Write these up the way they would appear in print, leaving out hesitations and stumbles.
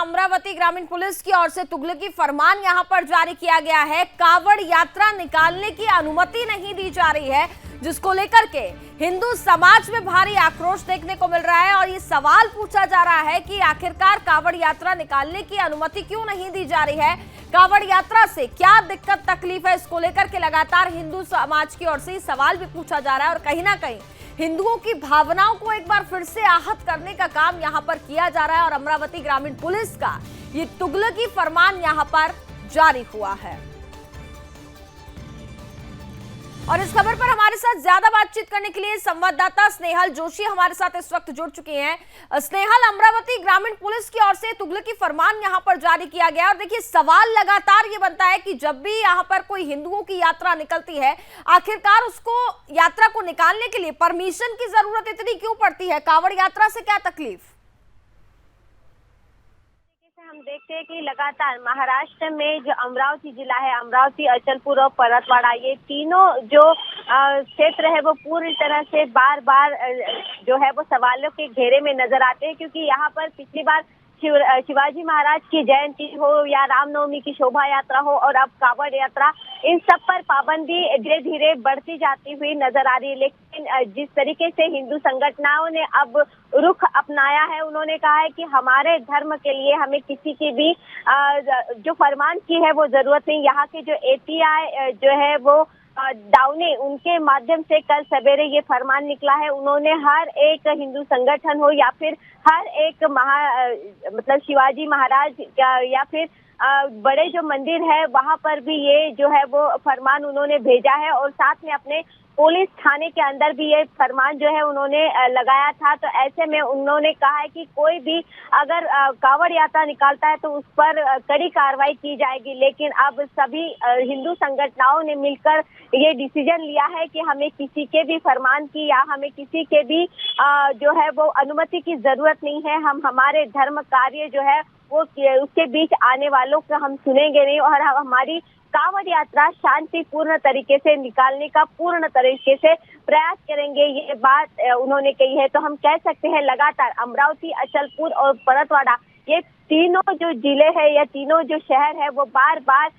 जहां अमरावती ग्रामीण पुलिस की ओर से तुगलकी फरमान यहां पर जारी किया गया है। कावड़ यात्रा निकालने की अनुमति नहीं दी जा रही है, जिसको लेकर के हिंदू समाज में भारी आक्रोश देखने को मिल रहा है और ये सवाल पूछा जा रहा है कि आखिरकार कावड़ यात्रा निकालने की अनुमति क्यों नहीं दी जा रही है। कावड़ यात्रा से क्या दिक्कत तकलीफ है, इसको लेकर के लगातार हिंदू समाज की ओर से सवाल भी पूछा जा रहा है और कहीं ना कहीं हिंदुओं की भावनाओं को एक बार फिर से आहत करने का काम यहां पर किया जा रहा है और अमरावती ग्रामीण पुलिस का ये तुगलकी फरमान यहां पर जारी हुआ है। और इस खबर पर हमारे साथ ज्यादा बातचीत करने के लिए संवाददाता स्नेहल जोशी हमारे साथ इस वक्त जुड़ चुकी हैं। स्नेहल, अमरावती ग्रामीण पुलिस की ओर से तुगलकी फरमान यहां पर जारी किया गया और देखिए सवाल लगातार ये बनता है कि जब भी यहां पर कोई हिंदुओं की यात्रा निकलती है, आखिरकार उसको यात्रा को निकालने के लिए परमिशन की जरूरत इतनी क्यों पड़ती है? कावड़ यात्रा से क्या तकलीफ? हम देखते हैं कि लगातार महाराष्ट्र में जो अमरावती जिला है, अमरावती, अचलपुर और परतवाड़ा, ये तीनों जो क्षेत्र है वो पूरी तरह से बार बार जो है वो सवालों के घेरे में नजर आते हैं, क्योंकि यहाँ पर पिछली बार शिवाजी महाराज की जयंती हो या रामनवमी की शोभा यात्रा हो और अब कावड़ यात्रा, इन सब पर पाबंदी धीरे धीरे बढ़ती जाती हुई नजर आ रही है। लेकिन जिस तरीके से हिंदू संगठनों ने अब रुख अपनाया है, उन्होंने कहा है कि हमारे धर्म के लिए हमें किसी की भी जो फरमान की है वो जरूरत नहीं। यहाँ के जो एपीआई जो है वो डाउने, उनके माध्यम से कल सवेरे ये फरमान निकला है। उन्होंने हर एक हिंदू संगठन हो या फिर हर एक मतलब शिवाजी महाराज या फिर बड़े जो मंदिर है वहां पर भी ये जो है वो फरमान उन्होंने भेजा है और साथ में अपने पुलिस थाने के अंदर भी ये फरमान जो है उन्होंने लगाया था। तो ऐसे में उन्होंने कहा है कि कोई भी अगर कावड़ यात्रा निकालता है तो उस पर कड़ी कार्रवाई की जाएगी। लेकिन अब सभी हिंदू संगठनों ने मिलकर ये डिसीजन लिया है कि हमें किसी के भी फरमान की या हमें किसी के भी जो है वो अनुमति की जरूरत नहीं है। हम हमारे धर्म कार्य जो है वो उसके बीच आने वालों को हम सुनेंगे नहीं और हमारी कावड़ यात्रा शांतिपूर्ण तरीके से निकालने का पूर्ण तरीके से प्रयास करेंगे, ये बात उन्होंने कही है। तो हम कह सकते हैं लगातार अमरावती, अचलपुर और परतवाड़ा, ये तीनों जो जिले हैं या तीनों जो शहर है वो बार बार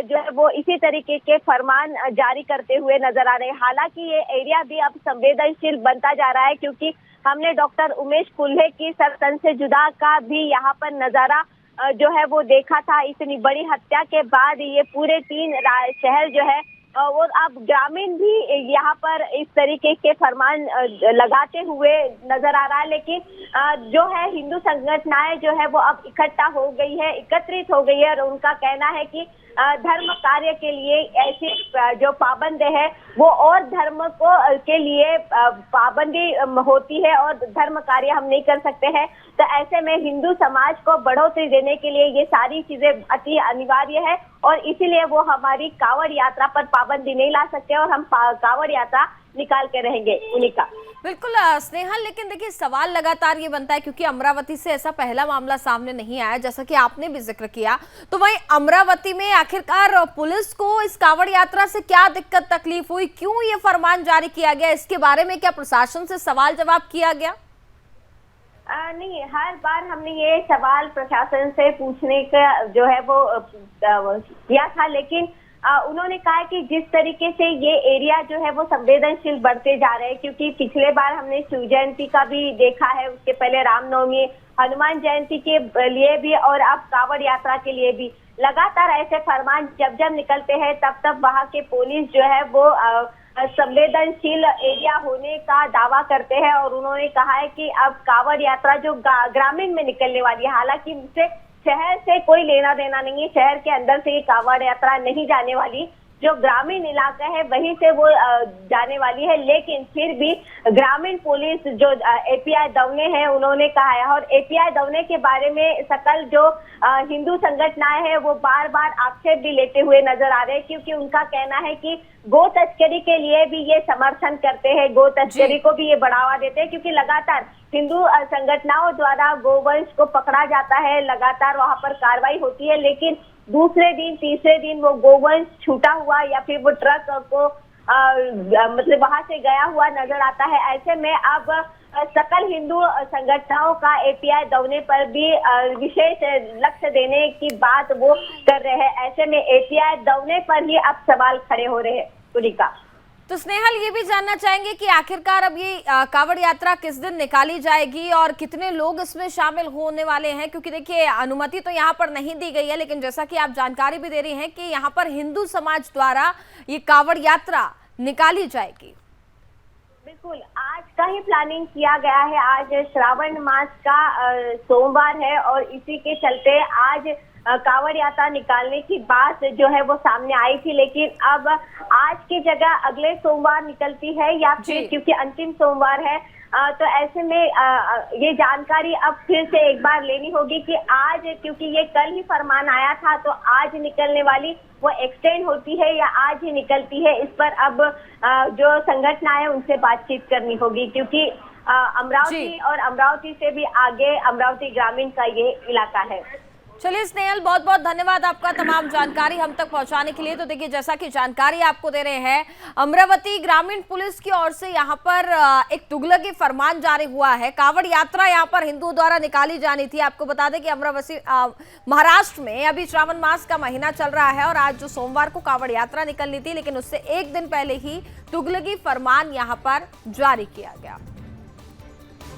जो है वो इसी तरीके के फरमान जारी करते हुए नजर आ रहे हैं। हालांकि ये एरिया भी अब संवेदनशील बनता जा रहा है, क्योंकि हमने डॉक्टर उमेश कुल्हे की सरतन से जुदा का भी यहाँ पर नजारा जो है वो देखा था। इतनी बड़ी हत्या के बाद ये पूरे 3 शहर जो है और अब ग्रामीण भी यहाँ पर इस तरीके के फरमान लगाते हुए नजर आ रहा है। लेकिन जो है हिंदू संगठनाएं जो है वो अब इकट्ठा हो गई है, एकत्रित हो गई है और उनका कहना है कि धर्म कार्य के लिए ऐसी जो पाबंदी है वो और धर्म को के लिए पाबंदी होती है और धर्म कार्य हम नहीं कर सकते हैं। तो ऐसे में हिंदू समाज को बढ़ोतरी देने के लिए ये सारी चीजें अति अनिवार्य है और इसीलिए वो हमारी कावड़ यात्रा पर पाबंदी नहीं ला सकते और हम कावड़ यात्रा निकाल के रहेंगे उन्हीं का। बिल्कुल स्नेहल, लेकिन देखिए सवाल लगातार ये बनता है क्योंकि अमरावती से ऐसा पहला मामला सामने नहीं आया, जैसा कि आपने भी जिक्र किया। तो वहीं अमरावती में आखिरकार पुलिस को इस कावड़ यात्रा से क्या दिक्कत तकलीफ हुई, क्यों ये फरमान जारी किया गया, इसके बारे में क्या प्रशासन से सवाल जवाब किया गया? नहीं, हर बार हमने ये सवाल प्रशासन से पूछने का जो है वो किया था, लेकिन उन्होंने कहा कि जिस तरीके से ये एरिया जो है वो संवेदनशील बढ़ते जा रहे हैं, क्योंकि पिछले बार हमने शिव जयंती का भी देखा है, उसके पहले रामनवमी, हनुमान जयंती के लिए भी और अब कावड़ यात्रा के लिए भी लगातार ऐसे फरमान जब जब निकलते हैं तब तब वहाँ के पुलिस जो है वो संवेदनशील एरिया होने का दावा करते हैं और उन्होंने कहा है कि अब कावड़ यात्रा जो ग्रामीण में निकलने वाली है, हालांकि उससे शहर से कोई लेना देना नहीं है, शहर के अंदर से ये कावड़ यात्रा नहीं जाने वाली, जो ग्रामीण इलाका है वहीं से वो जाने वाली है। लेकिन फिर भी ग्रामीण पुलिस जो एपीआई दवने हैं उन्होंने कहा है और एपीआई दवने के बारे में सकल जो हिंदू संगठनाएं हैं वो बार बार आक्षेप भी लेते हुए नजर आ रहे हैं, क्योंकि उनका कहना है कि गो तस्करी के लिए भी ये समर्थन करते हैं, गो तस्करी को भी ये बढ़ावा देते हैं, क्योंकि लगातार हिंदू संगठनों द्वारा गोवंश को पकड़ा जाता है, लगातार वहां पर कार्रवाई होती है, लेकिन दूसरे दिन तीसरे दिन वो गोवंश छूटा हुआ या फिर वो ट्रक को मतलब वहां से गया हुआ नजर आता है। ऐसे में अब सकल हिंदू संगठनों का एपीआई दौने पर भी विशेष लक्ष्य देने की बात वो कर रहे हैं। ऐसे में एपीआई दौने पर ही अब सवाल खड़े हो रहे हैं। तुलिका, तो स्नेहल ये भी जानना चाहेंगे कि आखिरकार अब ये कावड़ यात्रा किस दिन निकाली जाएगी और कितने लोग इसमें शामिल होने वाले हैं, क्योंकि देखिए अनुमति तो यहाँ पर नहीं दी गई है, लेकिन जैसा कि आप जानकारी भी दे रही हैं कि यहाँ पर हिंदू समाज द्वारा ये कावड़ यात्रा निकाली जाएगी। बिल्कुल, आज का ही प्लानिंग किया गया है। आज श्रावण मास का सोमवार है और इसी के चलते आज कावड़ यात्रा निकालने की बात जो है वो सामने आई थी, लेकिन अब आज की जगह अगले सोमवार निकलती है या फिर क्योंकि अंतिम सोमवार है, तो ऐसे में ये जानकारी अब फिर से एक बार लेनी होगी कि आज, क्योंकि ये कल ही फरमान आया था, तो आज निकलने वाली वो एक्सटेंड होती है या आज ही निकलती है। इस पर अब जो संगठन है उनसे बातचीत करनी होगी, क्योंकि अमरावती और अमरावती से भी आगे अमरावती ग्रामीण का ये इलाका है। चलिए स्नेहल, बहुत बहुत धन्यवाद आपका तमाम जानकारी हम तक पहुंचाने के लिए। तो देखिए जैसा कि जानकारी आपको दे रहे हैं, अमरावती ग्रामीण पुलिस की ओर से यहां पर एक तुगलकी फरमान जारी हुआ है। कावड़ यात्रा यहां पर हिंदुओं द्वारा निकाली जानी थी। आपको बता दें कि अमरावती महाराष्ट्र में अभी श्रावण मास का महीना चल रहा है और आज जो सोमवार को कावड़ यात्रा निकलनी थी, लेकिन उससे एक दिन पहले ही तुगलकी फरमान यहां पर जारी किया गया।